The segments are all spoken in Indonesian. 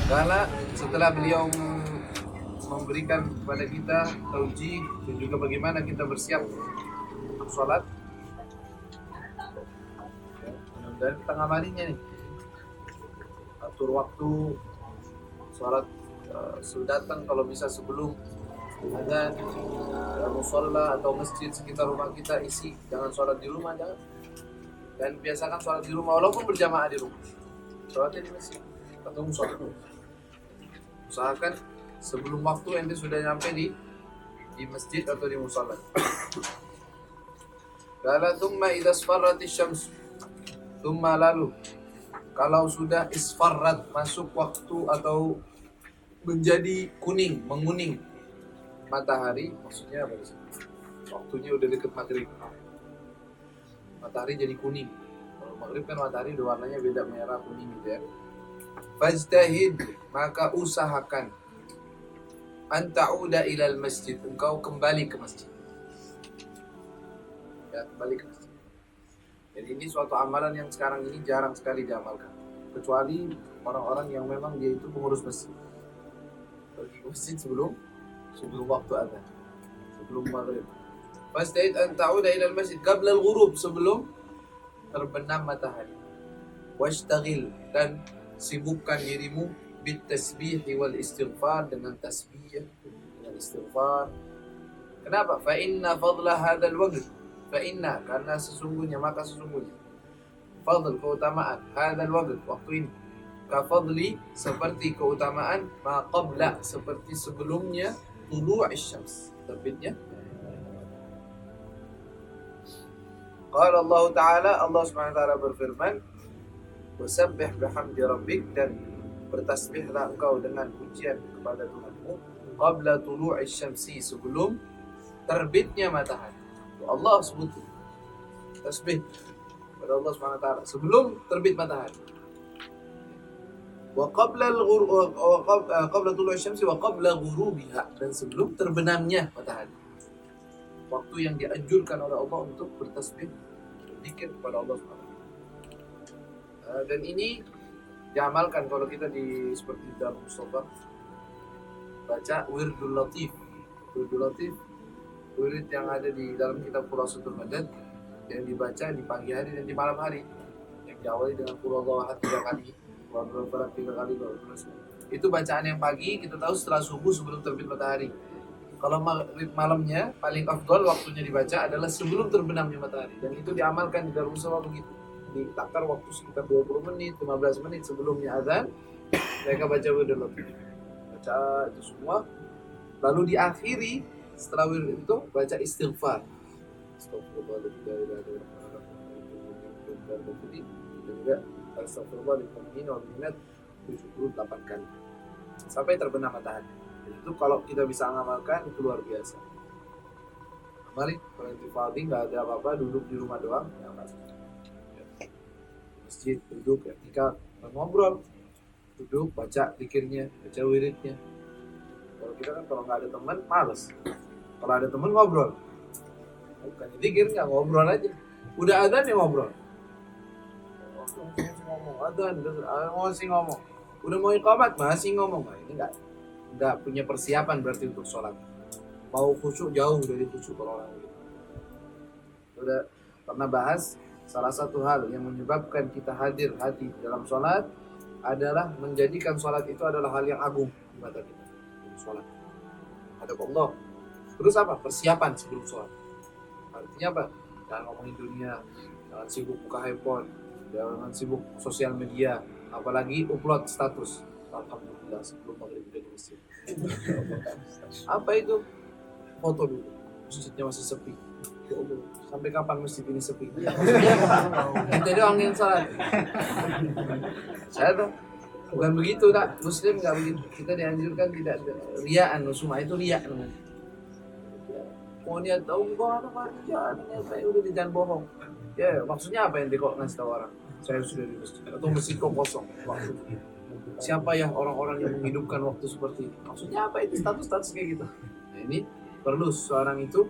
Karena setelah beliau memberikan kepada kita taujih dan juga bagaimana kita bersiap untuk sholat, ya, mudah-mudahan kita ngamalinya nih. Atur waktu sholat, sudah datang kalau bisa sebelum azan, musola atau masjid sekitar rumah kita isi, jangan sholat di rumah, jangan. Dan biasakan sholat di rumah walaupun berjamaah di rumah, sholatnya di masjid atau musola. Usahakan sebelum waktu ente sudah nyampe di masjid atau di musola. Kala thumma idza isfarratis syams, thumma lalu kalau sudah isfarrat, masuk waktu atau menjadi kuning, menguning matahari, maksudnya apa sih? Waktunya udah deket maghrib, matahari jadi kuning. Kalau maghrib kan matahari udah warnanya beda, merah kuning gitu ya. Fajtahid, maka usahakan anta'uda ilal masjid, engkau kembali ke masjid. Ya, kembali ke masjid. Jadi ini suatu amalan yang sekarang ini jarang sekali diamalkan, kecuali orang-orang yang memang dia itu pengurus masjid. Pergi ke masjid sebelum waktu azan, sebelum maghrib. Fasta'id an ta'uda ilal masjid qabla al-ghurub, sebelum terbenam matahari. Washtagil, dan sibukkan dirimu bit tasbih wal istighfar, dengan tasbih, dengan istighfar. Kenapa? Fa inna fadla hadzal waqt, fa inna, karena sesungguhnya, maka sesungguhnya, fadl, keutamaan, hadzal waqt, waktu ini, ka fadli, seperti keutamaan, ma qabla, seperti sebelumnya, tulu'is syams, terbitnya. Qala Allah Ta'ala, Allah Subhanahu wa taala berfirman, wasabbih bihamdi rabbik, dan bertasbihlah engkau dengan pujian kepada Tuhanmu, qabla tulu'is syamsi, sebelum terbitnya matahari. Allah sebut tasbih kepada Allah Subhanahu wa taala sebelum terbit matahari. Wa qabla qabla tulu'is syamsi wa qabla ghurubiha, dan sebelum terbenamnya matahari. Waktu yang dianjurkan oleh Allah untuk bertasbih, berzikir kepada Allah Subhanahu wa taala. Dan ini diamalkan kalau kita di seperti dalam Mustafa, baca wirdul latif. Wirdul latif, wirid yang ada di dalam kitab Khulasatul Madad, yang dibaca di pagi hari dan di malam hari, yang diawali dengan Qul Huwallahu Ahad 3 kali, Qul Huwallahu Ahad 3 kali, itu bacaan yang pagi, kita tahu setelah subuh sebelum terbit matahari. Kalau maghrib malamnya, paling afdal waktunya dibaca adalah sebelum terbenamnya matahari, dan itu diamalkan di Darul Mustafa begitu. Ditakar waktu sekitar 20 menit, 15 menit sebelumnya azan, mereka baca wirdul latif, baca itu semua, lalu diakhiri setelah wirid itu baca istighfar. Astagfirullahaladzim, dan juga astagfirullahaladzim wal minat 78 kali sampai terbenam matahari. Itu kalau kita bisa mengamalkan itu luar biasa. Mari kalau itu fadhi, nggak ada apa-apa, duduk di rumah doang, ya masjid duduk, ketika ngobrol duduk, baca zikirnya, baca wiridnya. Kalau kita kan kalau nggak ada teman males, kalau ada teman ngobrol, bukan zikir, nggak ngobrol aja. Udah adzan ya ngobrol, ngomong adzan masih ngomong, udah mau iqamat masih ngomong. Nah, ini nggak punya persiapan berarti untuk sholat. Mau khusyuk jauh dari khusyuk kalau orang gitu. Udah pernah bahas, salah satu hal yang menyebabkan kita hadir hati dalam sholat adalah menjadikan sholat itu adalah hal yang agung di mata kita. Sholat hadap Allah. Terus apa? Persiapan sebelum sholat. Artinya apa? Jangan ngomongin dunia, jangan sibuk buka handphone, jangan sibuk sosial media, apalagi upload status. Alhamdulillah sebelum maghrib udah di masjid. Apa itu? Foto dulu, masjidnya masih sepi. Ya Allah, sampai kapan masjid ini sepi? Kita doang yang salah. Saya tuh bukan begitu, tak. Muslim nggak begitu. Kita dianjurkan tidak riaan, semua itu riak namanya. Oh niat tahu kok apa jangan, saya udah jangan bohong. Ya maksudnya apa yang kok ngasih tahu orang? Saya sudah di masjid atau masjid kok kosong. Siapa ya orang-orang yang menghidupkan waktu seperti ini? Maksudnya apa itu status kayak gitu? Nah, ini perlu seorang itu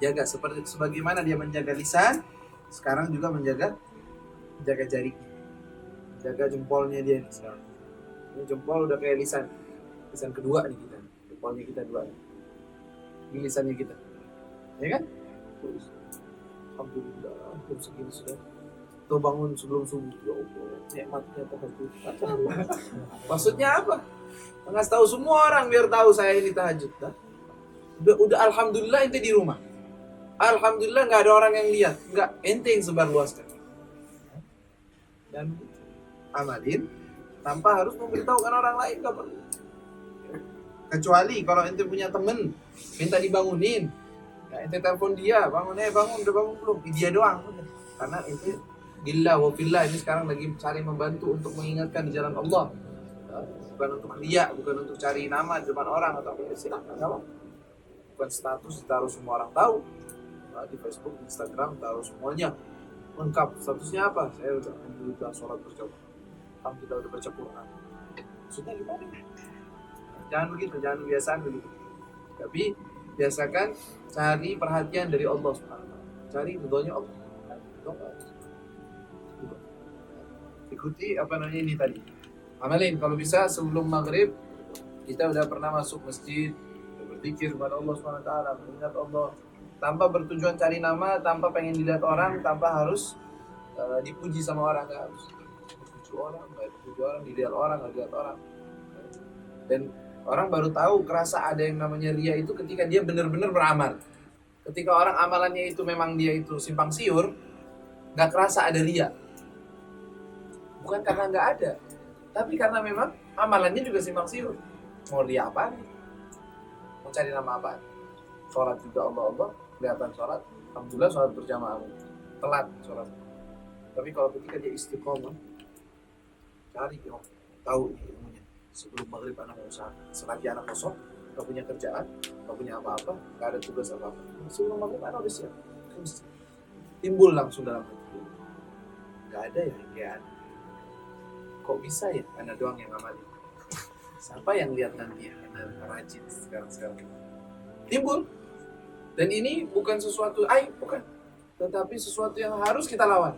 jaga, seperti sebagaimana dia menjaga lisan, sekarang juga menjaga jari, jaga jempolnya dia sekarang. Ini jempol udah kayak lisan kedua nih kita. Jempolnya kita dua. Ini lisannya kita. Ya kan? Alhamdulillah, jam segini sudah. Tuh bangun sebelum subuh, ya Allah, nikmatnya tahajud. Maksudnya apa? Ngasih tahu semua orang biar tahu saya ini tahajud. Dah. Udah alhamdulillah ente di rumah. Alhamdulillah nggak ada orang yang lihat, nggak ente yang sebar luaskan. Dan amalin tanpa harus memberitahukan orang lain, nggak perlu. Kecuali kalau ente punya temen minta dibangunin, ya ente telepon dia, bangun, udah bangun belum? Dia doang, karena ente billah wa fillah ini sekarang lagi cari membantu untuk mengingatkan di jalan Allah, bukan untuk riya, bukan untuk cari nama di depan orang atau apa. Silakan, nggak apa. Bukan status ditaruh semua orang tahu, di Facebook, di Instagram taruh semuanya lengkap. Statusnya apa? Saya udah sholat berjamaah, alhamdulillah udah baca Quran. Maksudnya gimana? Jangan begitu, jangan kebiasaan begitu. Tapi biasakan cari perhatian dari Allah SWT. Cari ridhonya Allah. Ikuti apa namanya ini tadi. Amalin kalau bisa sebelum maghrib kita udah pernah masuk masjid, berzikir kepada Allah SWT, mengingat Allah, tanpa bertujuan cari nama, tanpa pengen dilihat orang, tanpa harus dipuji sama orang, nggak harus dipuji orang, dilihat orang, nggak dilihat orang. Dan orang baru tahu kerasa ada yang namanya riya itu ketika dia benar-benar beramal. Ketika orang amalannya itu memang dia itu simpang siur, nggak kerasa ada riya. Bukan karena nggak ada, tapi karena memang amalannya juga simpang siur. Mau riya apa? Mau cari nama apa? Sholat juga Allah, kelihatan sholat. Alhamdulillah sholat berjamaah. Telat sholat. Tapi kalau ketika dia istiqomah, cari tahu ilmunya. Sebelum maghrib anak mau usaha. Selagi anak kosong, gak punya kerjaan, gak punya apa-apa, gak ada tugas apa-apa. Sebelum maghrib anak udah siap. Timbul langsung dalam hati. Gak ada ya. Kok bisa ya? Karena doang yang amalin. Siapa yang lihat nanti ya? Karena rajin sekarang. Timbul. Dan ini bukan sesuatu aib, bukan. Tetapi sesuatu yang harus kita lawan.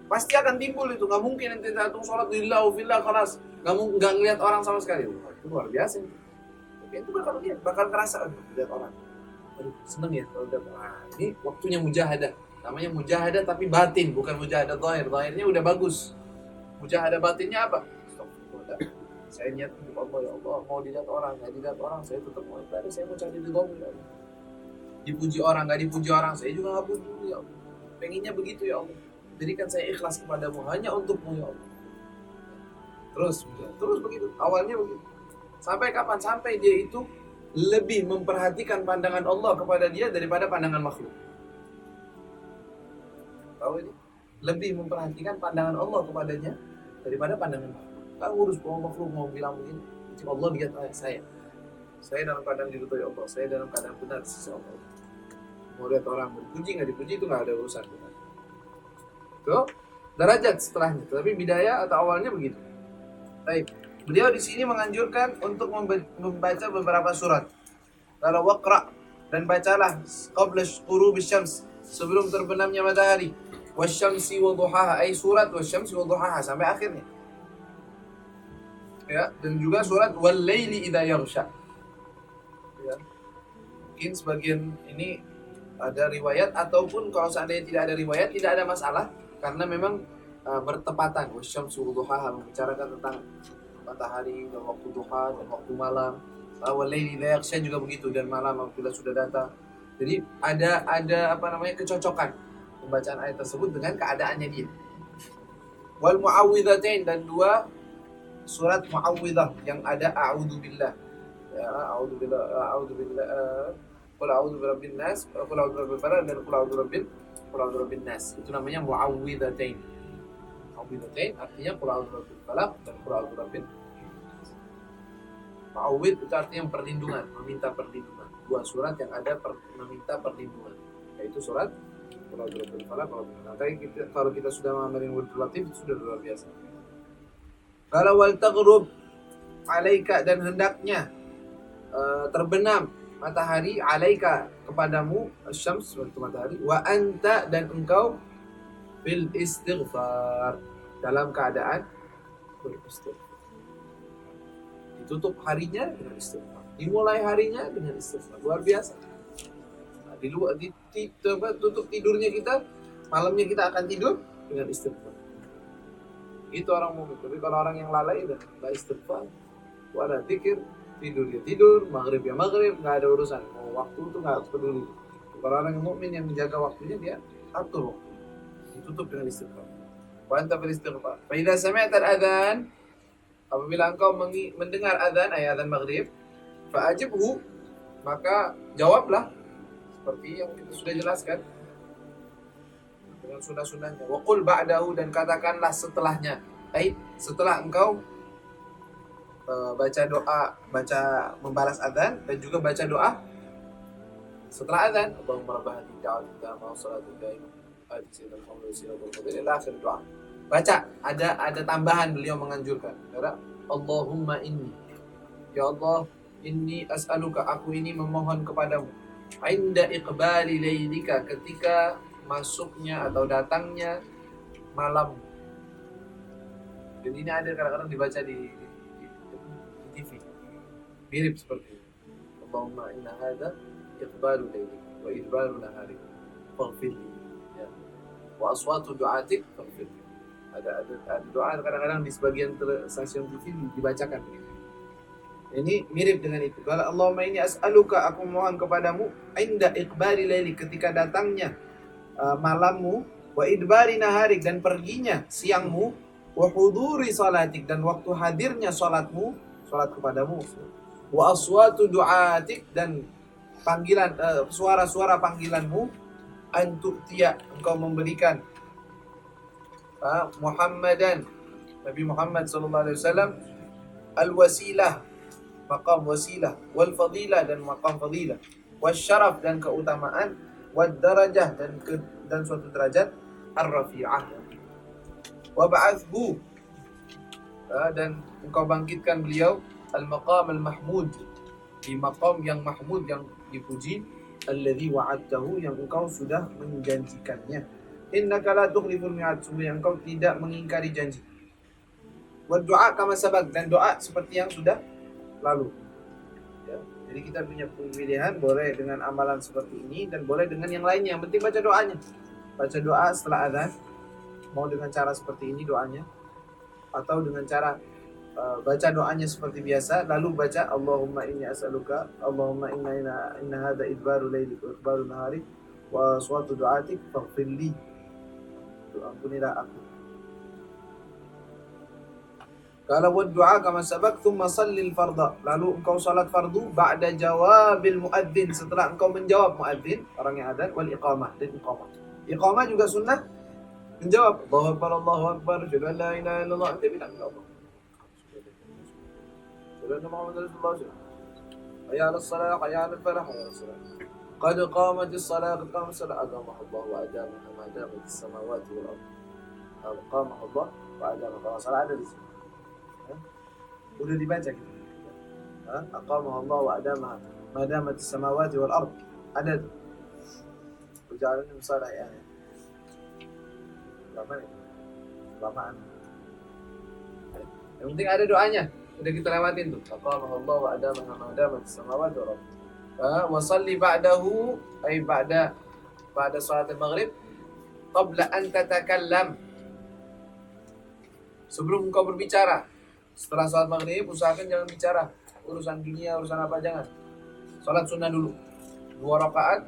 Pasti akan timbul itu. Gak mungkin nanti datang sholat lillah fillah keras. Gak ngeliat orang sama sekali. Itu luar biasa. Tapi itu bakal kerasa lihat orang. Aduh, seneng ya kalau lihat orang. Ini waktunya mujahadah. Namanya mujahadah tapi batin, bukan mujahadah zahir. Zahirnya udah bagus. Mujahadah batinnya apa? Saya niat untuk Allah, ya Allah, mau dilihat orang, nggak dilihat orang, saya tetap mau ibadah, saya mau cari ridhomu, ya Allah. Dipuji orang, nggak dipuji orang, saya juga nggak puji, ya Allah. Pengennya begitu, ya Allah. Jadikan saya ikhlas kepadamu, hanya untukmu, ya Allah. Terus begitu, awalnya begitu. Sampai kapan? Sampai dia itu lebih memperhatikan pandangan Allah kepada dia daripada pandangan makhluk. Tahu ini? Lebih memperhatikan pandangan Allah kepadanya daripada pandangan makhluk. Tak urus makhluk mau bilang begini, Allah lihat saya dalam keadaan diridhoi Allah, saya dalam keadaan benar di sisi Allah. Mau lihat orang dipuji nggak dipuji itu nggak ada urusan. Itu derajat setelahnya, tapi bidaya atau awalnya begitu. Baik, beliau di sini menganjurkan untuk membaca beberapa surat. Kalau waqra, dan bacalah qabla ghurubi syams, sebelum terbenamnya matahari. Wasyamsi wa duhaha, ay surat wasyamsi wa duhaha sampai akhirnya. Ya, dan juga surat wal laili idza yaghsha. Ya. Mungkin sebagian ini ada riwayat ataupun kalau seandainya tidak ada riwayat tidak ada masalah karena memang bertepatan. Wasyamsi wa duhaha membicarakan tentang matahari dan waktu duha dan waktu malam. Wal laili idza yaghsha juga begitu, dan malam apabila sudah datang. Jadi ada kecocokan pembacaan ayat tersebut dengan keadaannya dia. Wal mu'awwidhatain, dan dua surat mu'awwidhah yang ada a'udzubillah. Ya, a'udzubillah, qul a'udzu birabbin nas, qul a'udzu birabbil falaq, dan qul a'udzu birabbin nas. Itu namanya mu'awwidhatain. Mu'awwidhatain artinya qul a'udzu birabbil falaq dan qul a'udzu birabbin nas. Mu'awwidh itu artinya perlindungan, meminta perlindungan. Dua surat yang ada meminta perlindungan, yaitu surat kalau kita sudah mengamalin wudhu latif itu sudah luar biasa. Kalau wal taghrub alaika, dan hendaknya terbenam matahari alaika kepadamu, asyams waktu matahari, wa anta, dan engkau fil istighfar, dalam keadaan beristighfar. Ditutup harinya dengan istighfar. Dimulai harinya dengan istighfar. Luar biasa. Nah, tutup tidurnya kita, malamnya kita akan tidur dengan istighfar. Itu orang mukmin. Tapi kalau orang yang lalai udah nggak istighfar, wala zikir, tidur ya tidur, maghrib ya maghrib, nggak ada urusan. Mau waktu itu nggak peduli. Kalau orang yang mukmin yang menjaga waktunya, dia atur waktu. Ditutup dengan istighfar. Wa anta fil istighfar. Fa idza sami'ta al-adhan, apabila engkau mendengar azan, azan maghrib, fa ajibhu, maka jawablah seperti yang kita sudah jelaskan dengan sunnah-sunnahnya. Wa qul ba'dahu, dan katakanlah setelahnya. Setelah engkau baca doa, baca membalas azan, dan juga baca doa setelah azan. Allahumma rabb hadhihi da'wati tammah wa salatu qaimah ati sayyidina Muhammad sallallahu alaihi wasallam akhir doa. Baca, ada tambahan, beliau menganjurkan. Kata Allahumma inni, ya Allah, inni as'aluka, aku ini memohon kepadamu, inda iqbali lailika, ketika masuknya atau datangnya malam. Dan ini ada kadang-kadang dibaca di TV, mirip seperti itu. Allahumma inna hadha iqbalu lailika wa idbaru naharik faghfirli, ya, wa aswatu du'atik faghfirli. Ada doa kadang-kadang di sebagian stasiun TV dibacakan. Ini mirip dengan itu. Kalau Allahumma inni as'aluka, aku mohon kepadamu, inda iqbali laili, ketika datangnya malammu, wa idbari naharik, dan perginya siangmu, wa huduri salatik, dan waktu hadirnya salatmu, salat kepadamu, wa aswatu du'atik, dan panggilan suara-suara panggilanmu, antu'tiya, engkau memberikan Muhammadan, Nabi Muhammad sallallahu alaihi wasallam, al-wasilah, maqam wasilah, wal fadilah, dan maqam fadilah, wasyaraf, dan keutamaan, wad darajah, dan suatu derajat, ar-rafi'ah, wa ba'athhu, dan engkau bangkitkan beliau, al-maqam al-mahmud, di maqam yang mahmud, yang dipuji, alladhi wa'adtahu, yang engkau sudah menjanjikannya. Innaka la tukhliful mi'ad, sungguh yang engkau tidak mengingkari janji. Wa du'a kama sabaq, dan doa seperti yang sudah lalu. Ya, jadi kita punya pilihan, boleh dengan amalan seperti ini dan boleh dengan yang lainnya. Yang penting baca doanya. Baca doa setelah azan, mau dengan cara seperti ini doanya, atau dengan cara baca doanya seperti biasa, lalu baca Allahumma inni as'aluka, Allahumma inna hadha idbaru lailik wa idbaru naharik wa suatu du'atik faghfirli, ampunilah aku. Kalau buat doa kama sabak, thumma sallil fardha, lalu engkau salat fardu, ba'da jawabil muadzin, setelah engkau menjawab muadzin, orang yang adzan, wal iqamah, dan iqamah. Iqamah juga sunnah, menjawab Allahu akbar, Allahu akbar, asyhadu an la ilaha illallah, anta bilang Allah, asyhadu anna Muhammadar Rasulullah, hayya 'alas salah, hayya 'alal falah, hayya 'alas salah, qad qamatis salah, qad qamatis salah, aqamaha Allah wa adamaha ma damatis samawati wal ardh, aqamaha Allah wa adamaha. Kalau salah ada di sini, udah dibaca gitu. Aqamaha Allah wa adamaha ma damatis samawati wal ardh, ada tuh. Ujaran salah ya. Lama nih, lamaan. Yang penting ada doanya, udah kita lewatin tuh. Aqamaha Allah wa adamaha ma damatis samawati wal ardh. Wa salli ba'dahu, ay ba'da salat al-maghrib, qabla an tatakallam, sebelum engkau berbicara. Setelah salat maghrib, usahakan jangan bicara urusan dunia, urusan apa, jangan. Salat sunnah dulu 2 rakaat,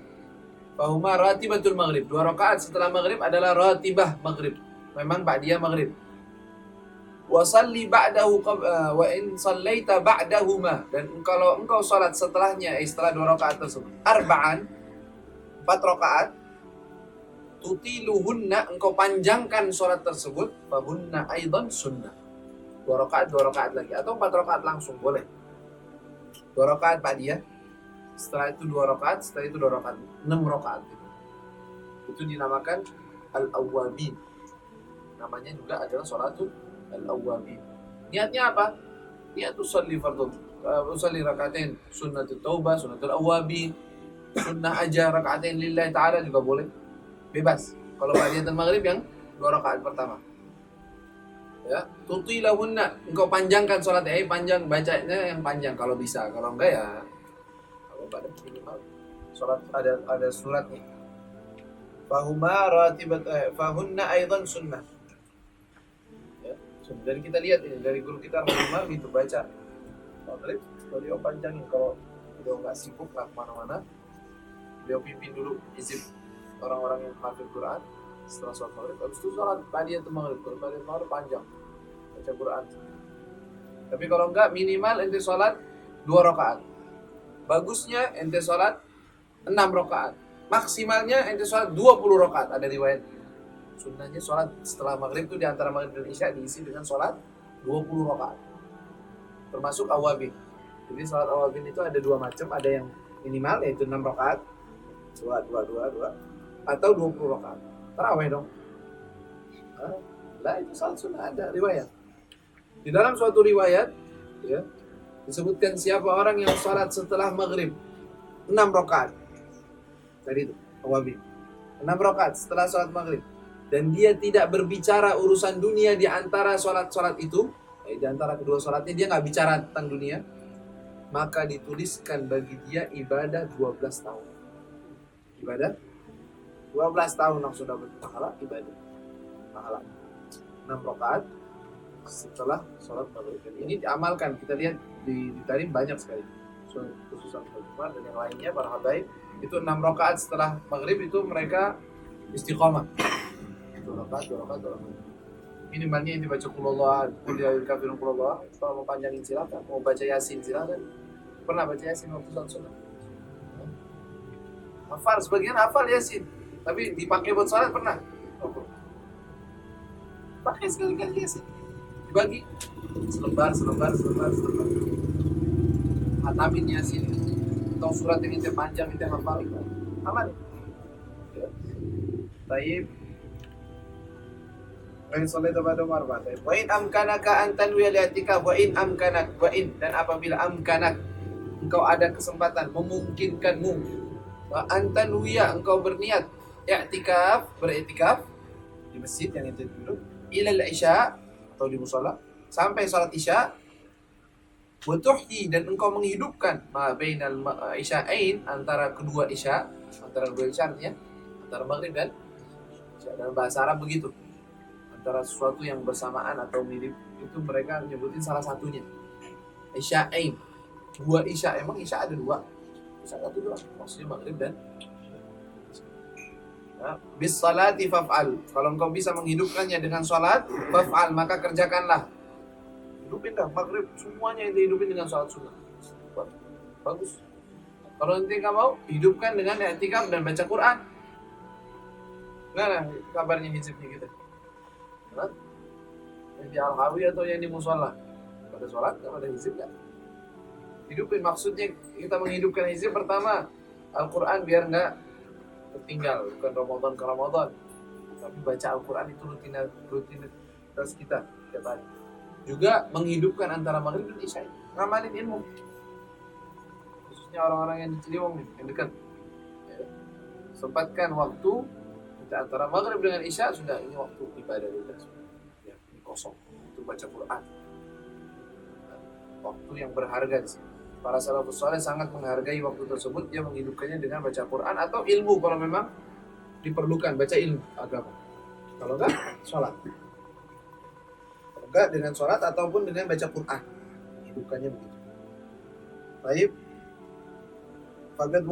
fahuma ratibatul maghrib, 2 rakaat setelah maghrib adalah ratibah maghrib, memang ba'diyah maghrib. Wa salli ba'dahu, wa in sallaita ba'dahuma, dan kalau engkau salat setelahnya, setelah 2 rakaat tersebut, arba'an, 4 rakaat, tutiluhunna, engkau panjangkan salat tersebut, fahunna aidan sunnah, 2 rakaat lagi, atau 4 rakaat langsung boleh. 2 rakaat ba'diyah, setelah itu 2 rakaat, setelah itu 2 rakaat, 6 rakaat. Itu dinamakan al-awwabin. Namanya juga adalah salatul al-awwabin. Niatnya apa? Niat usalli fardhu, usalli rakaatain sunnatul taubah, sunnatul awwabin, sunnah aja rakaatain lillahi ta'ala juga boleh. Bebas. Kalau ba'diyatul maghrib yang 2 rakaat pertama. Ya, tutilahunna, engkau panjangkan sholatnya, panjang bacanya yang panjang kalau bisa, kalau enggak ya kalau enggak ada minimal sholat ada suratnya. Fahuma ratibat fahunna aidan sunnah. Ya, dari kita lihat ini dari guru kita Rahimah itu baca maghrib beliau panjangin kalau beliau nggak sibuk nggak kemana-mana, beliau pimpin dulu hizib orang-orang yang hafal Quran setelah sholat maghrib, habis itu sholat badiyatul maghrib, badiyatul maghrib panjang baca Quran. Tapi kalau enggak minimal ente sholat 2 rakaat. Bagusnya ente sholat 6 rakaat. Maksimalnya ente sholat 20 rakaat. Ada riwayat. Sunnahnya sholat setelah maghrib itu di antara maghrib dan isya diisi dengan sholat 20 rakaat. Termasuk awabin. Jadi sholat awabin itu ada 2 macam. Ada yang minimal yaitu 6 rakaat. 2. Atau 20 rakaat. Tarawih dong. Lah itu sholat sunnah ada riwayat. Di dalam suatu riwayat ya, disebutkan siapa orang yang sholat setelah maghrib 6 rakaat. Tadi itu awabin 6 rakaat setelah sholat maghrib, dan dia tidak berbicara urusan dunia di antara sholat-sholat itu, di antara kedua sholatnya dia nggak bicara tentang dunia, maka dituliskan bagi dia ibadah 12 tahun. Ibadah 12 tahun langsung dapat pahala ibadah. Pahala 6 rakaat setelah sholat maghrib. Ini diamalkan, kita lihat di Tarim banyak sekali, khusus Al-Jumat dan yang lainnya para habaib itu 6 rakaat setelah maghrib itu mereka istiqomah. 2 rakaat. Minimalnya yang dibaca qulullah, qul ya ayyuhal kafirun qulullah. Kalau mau panjangin silakan, mau baca yasin silakan. Pernah baca yasin waktu sholat sunnah? Hafal, sebagian hafal yasin, tapi dipakai buat sholat pernah? Pakai sekali-kali yasin, dibagi selembar. Hatamin yasin atau surat yang itu panjang itu hafal aman ya. Taib wa sallallahu pada marbat wa in amkanaka an tanwi al-i'tikaf wa in amkanak wa in, dan apabila amkanak engkau ada kesempatan memungkinkanmu wa an tanwiya engkau berniat i'tikaf beriktikaf di masjid yang itu dulu ila al-isya atau di musala sampai salat isya, wa tuhyi dan engkau menghidupkan ma bainal isya'ain antara kedua isya, artinya antara maghrib dan isya. Dalam bahasa Arab begitu, antara sesuatu yang bersamaan atau mirip itu mereka menyebutin salah satunya isya'ain, 2 isya. Emang isya ada 2? Isya ada 2, maksudnya maghrib dan bis salati faf'al, kalau engkau bisa menghidupkannya dengan salat faf'al maka kerjakanlah. Hidupin dah maghrib semuanya yang dihidupin dengan salat sunnah. Bagus. Kalau nanti nggak mau, hidupkan dengan i'tikaf dan baca Quran. Nah, kabarnya hizibnya kita. Yang di Al-Hawi atau yang di musola pada sholat nggak ada hizib nggak? Hidupin, maksudnya kita menghidupkan hizib pertama Al-Quran biar nggak tertinggal, bukan Ramadan ke Ramadan, tapi baca Al-Quran itu rutinitas kita setiap hari. Juga menghidupkan antara maghrib dan isya, ngamalin ilmu, khususnya orang-orang yang di Ciliwung yang dekat ya. Sempatkan waktu kita antara maghrib dengan isya, sudah ini waktu ibadah kita ya, ini kosong untuk baca Quran, waktu yang berharga di sini. Para salafus saleh sangat menghargai waktu tersebut, dia menghidupkannya dengan baca Quran atau ilmu kalau memang diperlukan, baca ilmu agama. Kalau enggak, sholat. Kalau enggak dengan sholat ataupun dengan baca Quran, hidupkannya begitu. Baik. Faqad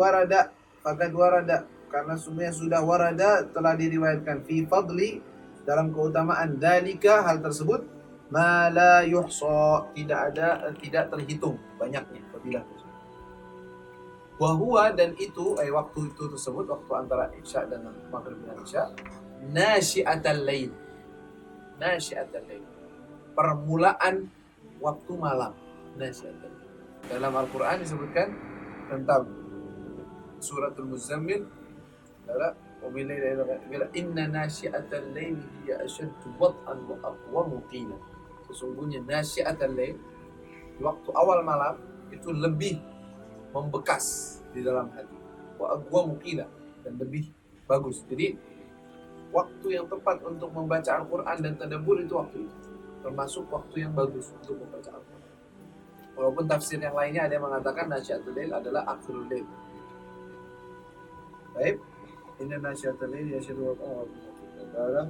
warada, karena semuanya sudah warada, telah diriwayatkan fi fadli, dalam keutamaan dalika, hal tersebut, ma la yuhsa, tidak terhitung banyaknya fadilah tersebut. Wa huwa, dan itu waktu itu tersebut, waktu antara isya dan maghrib dan isya, nasyi'atal lail, permulaan waktu malam. Nasyi'atal lail, dalam Al-Qur'an disebutkan tentang suratul Muzammil, inna nasyi'atal lail hiya ashaddu wat'an wa aqwamu qila. Sesungguhnya nasyi'atal lail, waktu awal malam itu lebih membekas di dalam hati, wa aqwamu qila, dan lebih bagus. Jadi waktu yang tepat untuk membaca Al-Quran dan tadabbur itu waktu itu. termasuk waktu yang bagus untuk membaca Al-Quran. Walaupun tafsir yang lainnya ada yang mengatakan nasyiatul lail adalah akhirul lail. Baik, ini nasyiatul lail yashhadu wa ta'ala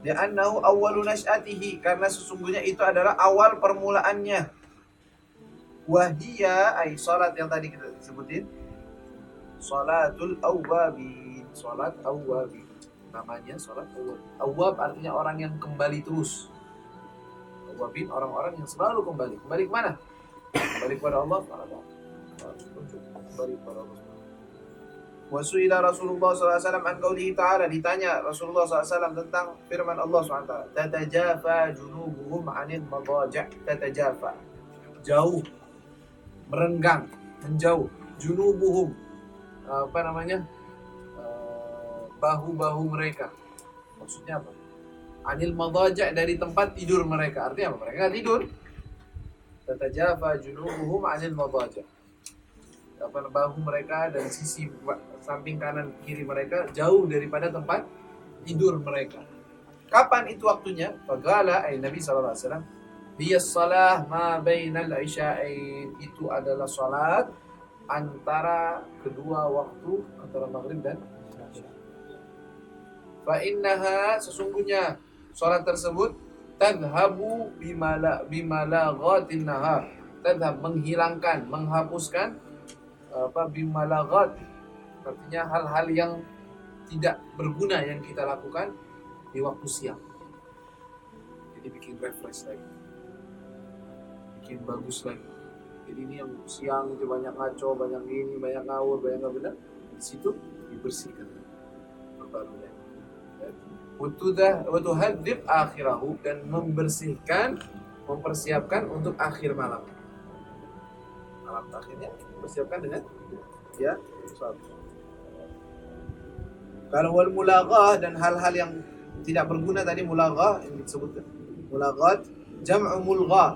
li'annahu awwalu nash'atihi, karena sesungguhnya itu adalah awal permulaannya. Wahia ay salat yang tadi kita sebutin, salatul awwabin, salat awwabin. Namanya salat awwab. Awwab artinya orang yang kembali terus. Awwabin orang-orang yang selalu kembali. Kembali ke mana? Kembali kepada Allah Subhanahu wa taala. Kembali kepada Allah. Wa su'ila Rasulullah sallallahu alaihi wasallam an qaulihi ta'ala, ditanya Rasulullah sallallahu alaihi wasallam tentang firman Allah Subhanahu wa taala, tatajafa junubuhum 'anil madaji'. Tatajafa, jauh, merenggang, menjauh. Junubuhum, bahu-bahu mereka. Maksudnya apa? Anil madaji', dari tempat tidur mereka. Artinya apa? Mereka nggak tidur. Tatajafa junubuhum 'anil madaji'. Bahu mereka dan sisi samping kanan kiri mereka jauh daripada tempat tidur mereka. Kapan itu waktunya? Faqala ay Nabi sallallahu alaihi wasallam, hiya shalah ma bainal isya'ain, itu adalah salat antara kedua waktu antara maghrib dan isya. Fa innaha, sesungguhnya salat tersebut tadhhabu bimalaghatin nahar, tadhhab menghilangkan, menghapuskan bimalaghat, artinya hal-hal yang tidak berguna yang kita lakukan di waktu siang. Jadi bikin refresh lagi, bikin bagus lagi. Jadi ini yang siang itu banyak ngaco, banyak ini, banyak ngawur, banyak nggak benar, di situ dibersihkan perbarunya. Watuhadzib akhirahu, dan membersihkan, mempersiapkan untuk akhir malam. Malam akhirnya persiapkan dengan ya salat. Kalau wal mulaghah, dan hal-hal yang tidak berguna tadi, mulaghah yang disebutkan, mulaghat jam'u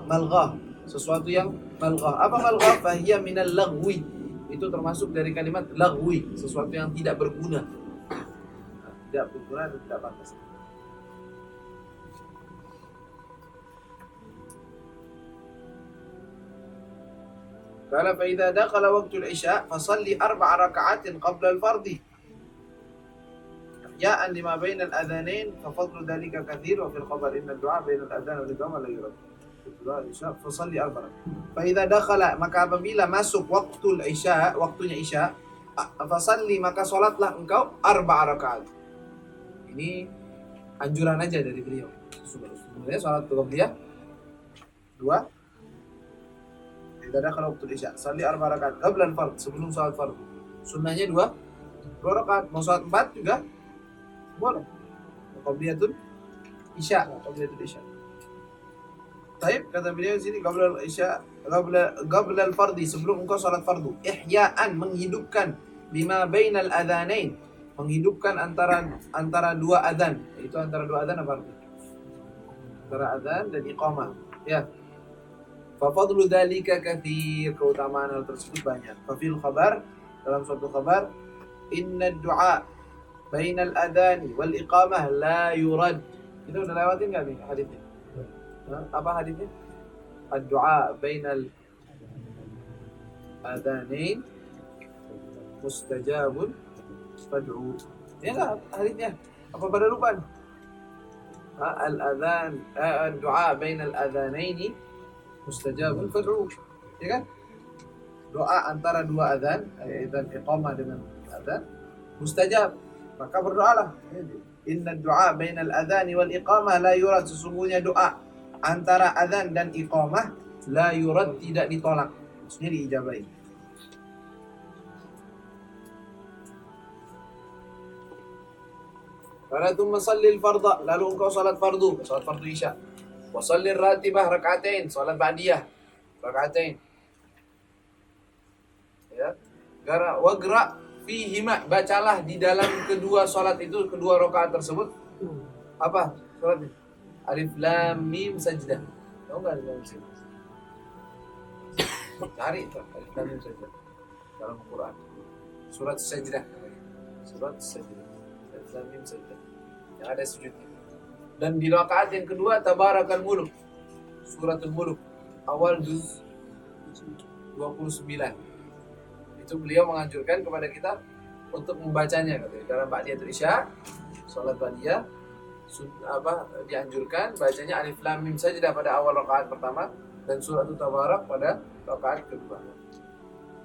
malghah, sesuatu yang malghah. Apa malghah? Fahiya minal laghwi, itu termasuk dari kalimat laghwi, sesuatu yang tidak berguna. Tidak berguna dan tidak pantas. Qala fa idza dakhala waqtul isya fasalli 4 raka'atin qabla al-fardhi ja'an lima bainal adhanain fa fadlu dhalika katsir wa fil khabar inna ad-du'a bainal adhan wal iqamah la yurad. Fasalli 4. Fa idza dakhala, maka apabila masuk waqtul isya, waktunya isya, fasalli, maka salatlah engkau 4 rakaat. Ini anjuran aja dari beliau. Sebenarnya salat qabliyah 2. Idza dakhala waqtul isya, salli 4 rakaat qabla al-fard, sebelum salat fardhu. Sunnahnya 2 rakaat. Mau salat 4 juga boleh. Qabliyatul isya, qabliyatul isya. Taib, kata beliau di sini qabla al-isya, qabla al-fardhi, sebelum engkau salat fardu. Ihya'an, menghidupkan, lima bainal adhanain, menghidupkan antara dua adzan. Itu antara dua adzan apa artinya? Antara adzan dan iqamah. Ya. Fa fadlu dzalika katsir, keutamaan hal tersebut banyak. Fa fil khabar, dalam suatu khabar, inna du'a bainal adani wal iqamah la yurad. Itu udah lewatin enggak nih hadisnya? Apa hadisnya? Ad-du'a bainal adanain mustajabun fad'u. Ya enggak hadisnya? Apa pada lupa? Al-adhan, ad-du'a bainal adhanaini mustajabun fad'u. Ya kan? Doa antara dua adzan, adzan iqamah dengan adzan mustajab, maka berdoalah. Inna du'a bainal adzani wal iqamah la yurad, sesungguhnya doa antara adzan dan iqamah la yurad, tidak ditolak, maksudnya diijabahi. Karena itu masallil fardha, lalu engkau salat fardu isya. Wa sallir ratibah rak'atain, salat ba'diyah rak'atain. Ya. Wagra fihima, bacalah di dalam kedua salat itu, kedua rakaat tersebut. Apa salatnya? Alif lam mim sajdah. Tahu enggak alif lam mim sajdah? Cari itu alif lam mim sajdah dalam Quran. Surat Sajdah. Surat Sajdah. Alif lam mim sajdah. Yang ada sujudnya. Dan di rakaat yang kedua Tabarakal Muluk, suratul Muluk, awal juz 29. Itu beliau menganjurkan kepada kita untuk membacanya, katanya. Dalam Ba'diyatul Isya, salat Ba'diyah, dianjurkan bacanya Alif Lam Mim saja pada awal rakaat pertama dan surat Tabarak pada rakaat kedua.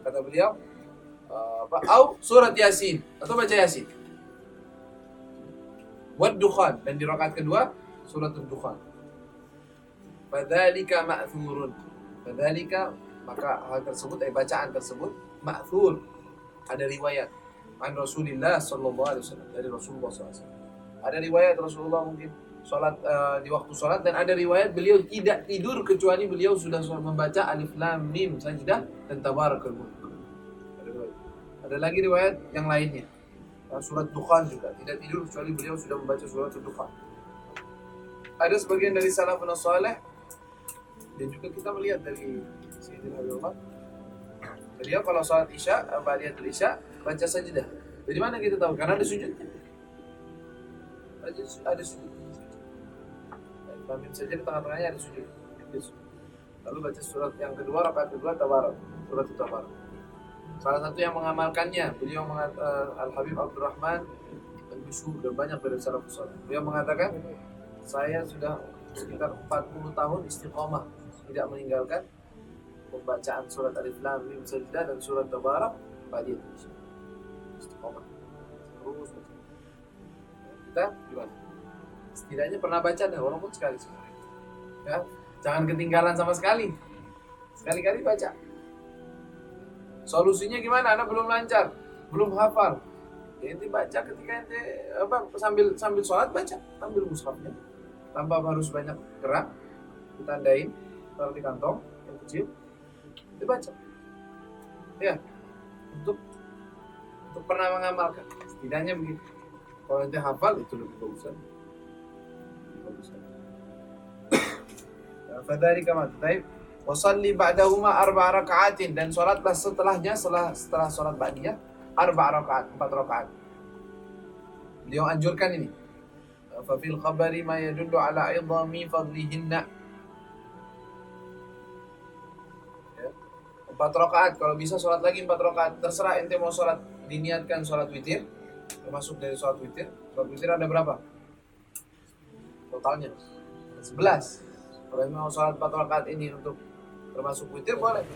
Kata beliau, au surat Yasin atau baca Yasin. Wad Dukhan, dan di rakaat kedua surat Dukhan. Fadzalika ma'thurun. Fadzalika, maka hal tersebut, bacaan tersebut ma'thur, ada riwayat an Rasulillah sallallahu alaihi wasallam, dari Rasulullah SAW. Ada riwayat Rasulullah mungkin salat di waktu salat, dan ada riwayat beliau tidak tidur kecuali beliau sudah membaca Alif Lam Mim Sajdah dan Tabarakal Mulk. Ada lagi riwayat yang lainnya. Surat Dukhan juga tidak tidur kecuali beliau sudah membaca surat Dukhan. Ada sebagian dari salafun saleh, dan juga kita melihat dari Sayyidina Umar, beliau kalau salat Isya, Ba'diyatul Isya, baca sajdah. Dari mana kita tahu? Karena ada sujudnya. Ada sujud. Mim saja di tengah-tengahnya ada sujud. Lalu baca surat yang kedua, rakaat kedua Tabarak, surat Tabarak. Salah satu yang mengamalkannya, beliau Al-Habib Abdurrahman Al-Bishur, dan banyak dari salafus saleh. Beliau mengatakan, saya sudah sekitar 40 tahun istiqomah, tidak meninggalkan pembacaan surat Alif Lam Mim Sajdah dan surat Tabarak pada istiqomah. Terus kita gimana? Setidaknya pernah baca dah, walaupun sekali. Ya, jangan ketinggalan sama sekali. Sekali-kali baca. Solusinya gimana? Anak belum lancar, belum hafal. Ya, ente baca ketika ente sambil sholat, baca, ambil mushafnya, tanpa harus banyak gerak, ditandain, taruh di kantong yang kecil, dibaca. Ya, untuk pernah mengamalkan, setidaknya begitu. Kalau ente hafal itu lebih bagusan. Fadzalika mat'aib. Wasalli ba'dahuma 4 raka'atin, dan sholatlah setelahnya, setelah sholat ba'diyah 4 rakaat, 4 rakaat. Beliau anjurkan ini. Fa fil khabari ma yadullu ala 'idhami fadlihinna. 4 rakaat, kalau bisa sholat lagi 4 rakaat. Terserah ente mau sholat, diniatkan sholat witir, termasuk dari sholat witir. Sholat witir ada berapa? Totalnya 11. Kalau mau sholat 4 rakaat ini untuk termasuk witir, boleh.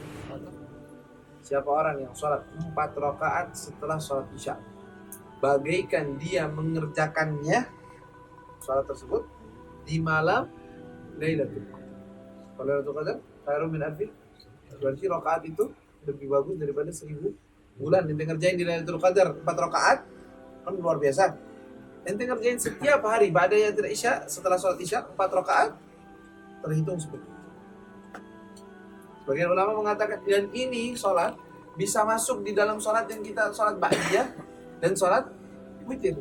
Siapa orang yang sholat 4 rakaat setelah sholat Isya, bagaikan dia mengerjakannya sholat tersebut di malam Lailatul Qadar. Kalau Lailatul Qadar khairun min alfi, berarti rakaat itu lebih bagus daripada 1000 bulan. Ente ngerjain di Lailatul Qadar 4 rakaat, kan luar biasa. Ente ngerjain setiap hari ba'da Isya, setelah sholat Isya 4 rakaat, terhitung seperti itu. Sebagian ulama mengatakan, dan ini sholat bisa masuk di dalam sholat yang kita sholat ba'diyah dan sholat witir.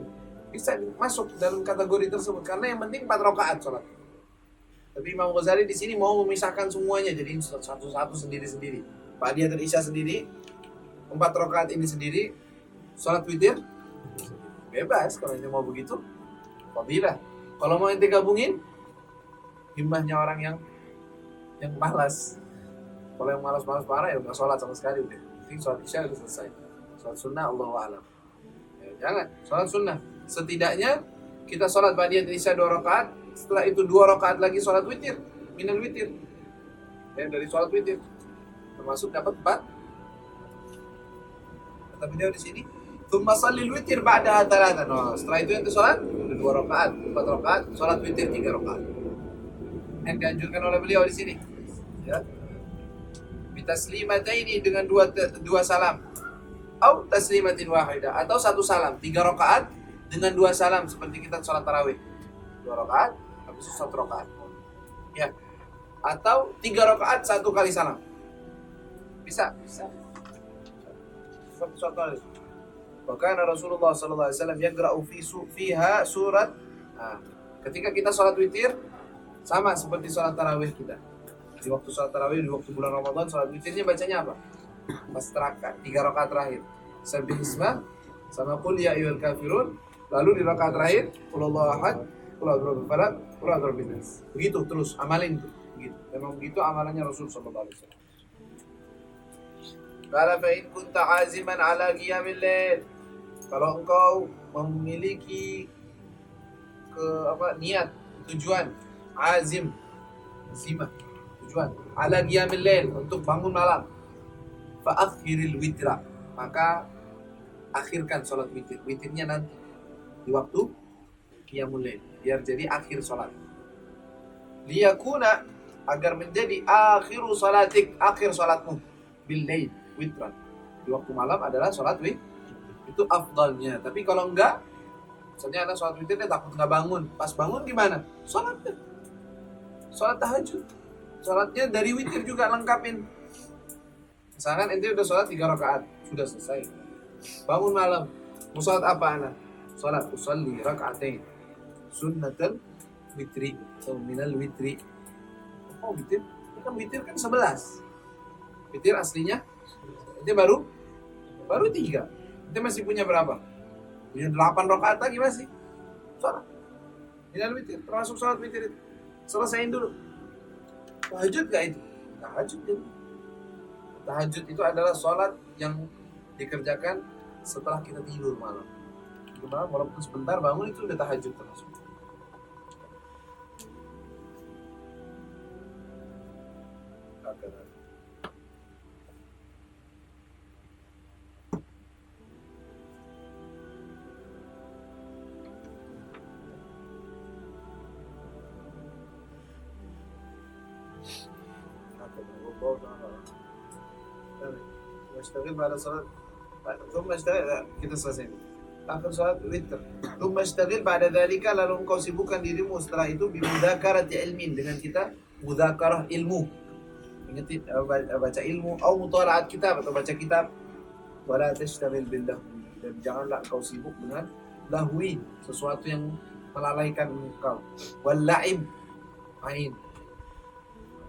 Bisa masuk dalam kategori tersebut, karena yang penting 4 rakaat sholat. Tapi Imam Ghazali di sini mau memisahkan semuanya, jadi satu-satu sendiri-sendiri. Ba'diyah dan Isya sendiri, 4 rakaat ini sendiri, sholat witir bebas. Kalau ente mau begitu, fadilah. Kalau mau ente gabungin, himmahnya orang yang malas. Kalau yang malas-malas parah, ya nggak sholat sama sekali udah. Jadi sholat Isya udah selesai. Sholat sunnah, Allahu a'lam. Ya, jangan sholat sunnah. Setidaknya kita sholat ba'diyah Isya 2 rakaat. Setelah itu 2 rakaat lagi sholat witir, minal witir. Ya, dari sholat witir termasuk dapat 4. Kata beliau di sini, tsumma shallil witir ba'daha 3. No, setelah itu ente sholat 2 rakaat, 4 rakaat, sholat witir 3 rakaat. Yang dianjurkan oleh beliau di sini. Ya. Bitaslimataini, dengan dua salam. Atau taslimatin wahidah, atau 1 salam, 3 rakaat dengan 2 salam, seperti kita sholat tarawih. 2 rakaat, habis itu 1 rakaat. Ya. Atau 3 rakaat 1 kali salam. Bisa. Seperti suatu hal. Bahkan Rasulullah sallallahu alaihi wasallam yaqra'u fiha surat. Nah, ketika kita sholat witir sama seperti sholat tarawih kita. Di waktu sholat tarawih, di waktu bulan Ramadan, sholat witirnya bacanya apa? Pas rakaat, 3 rakaat terakhir Sabbih isma sama qul ya ayyuhal kafirun. Lalu di rakaat terakhir qul Allahu ahad, qul a'udzu birabbil falaq, qul a'udzu birabbin nas. Begitu terus amalin tuh. Begitu. Memang begitu amalannya Rasul sallallahu alaihi wasallam. Qala fa in kunta aziman ala qiyamil lail. Kalau engkau memiliki niat, tujuan, azim, tujuan ala qiyamil lail, untuk bangun malam, fa akhiril witra, maka akhirkan sholat witir. Witirnya nanti di waktu qiyamul lail, biar jadi akhir sholat. Liyakuna, agar menjadi akhiru sholatik, akhir sholatmu, bil lail witran, di waktu malam adalah sholat witir. Itu afdalnya. Tapi kalau enggak, misalnya ada sholat witir, dia takut nggak bangun. Pas bangun gimana? Sholatnya, sholat tahajud. Sholatnya dari witir juga lengkapin. Misalkan ente udah sholat 3 rakaat, sudah selesai. Bangun malam, mau sholat apa anak? Sholat usalli rakaatain sunnatul witri atau minal witri. Oh witir? Kan witir kan 11. Witir aslinya ente baru 3. Ente masih punya berapa? Punya 8 rakaat lagi masih. Sholat minal witir, termasuk sholat witir itu. Selesain dulu. Tahajud gak itu? Tahajud itu. Tahajud itu adalah sholat yang dikerjakan setelah kita tidur malam. Tidur malam walaupun sebentar, bangun itu udah tahajud termasuk. Mashtagil pada salat, kita selesai. Akhir salat witir. Tsumma mashtagil pada dzalika, lalu engkau sibukkan dirimu setelah itu bimudzakarati ilmin, dengan kita mudzakarah ilmu. Ingat baca ilmu, atau mutalaat kitab, atau baca kitab. Wala tashtagil bil lahwi, dan janganlah engkau sibuk dengan lahwi, sesuatu yang melalaikan engkau. Wal la'ib, main.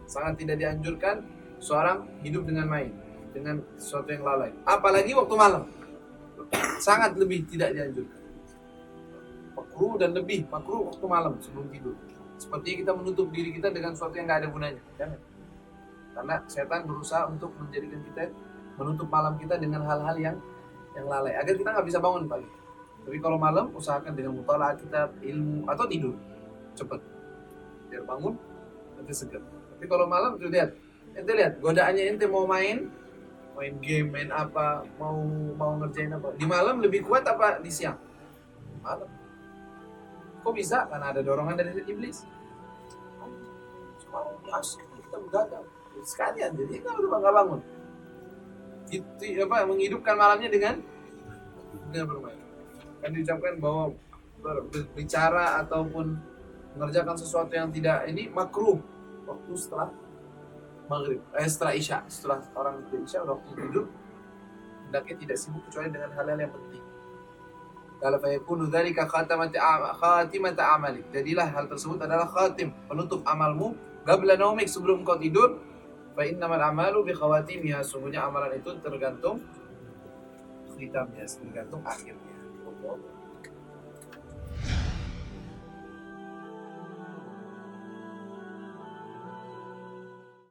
Sangat tidak dianjurkan seorang hidup dengan main, dengan sesuatu yang lalai. Apalagi waktu malam, sangat lebih tidak dianjurkan. Makruh dan lebih makruh waktu malam sebelum tidur. Seperti kita menutup diri kita dengan sesuatu yang nggak ada gunanya. Jangan. Karena setan berusaha untuk menjadikan kita, menutup malam kita dengan hal-hal yang lalai, agar kita nggak bisa bangun pagi. Tapi kalau malam, usahakan dengan mutalaah kitab, ilmu, atau tidur cepat, biar bangun nanti segar. Tapi kalau malam tuh ente lihat godaannya, ente mau main game, main apa, mau ngerjain apa, di malam lebih kuat apa di siang? Malam. Kok bisa? Karena ada dorongan dari iblis. Sekarang kita begadang sekalian, jadi kita udah nggak bangun. Itu menghidupkan malamnya dengan bermain. Kan diucapkan bahwa berbicara ataupun mengerjakan sesuatu yang tidak ini makruh waktu setelah maghrib, setelah isya, setelah orang isya waktu tidur, hendaknya tidak sibuk kecuali dengan hal-hal yang penting. Kalau fayakunu dzalika khatimata amalik, jadilah hal tersebut adalah khatim, penutup amalmu, qabla naumik, sebelum kau tidur. Fa innamal a'malu bi khawatimiha, sungguhnya amalan itu tergantung khitamnya, tergantung akhirnya.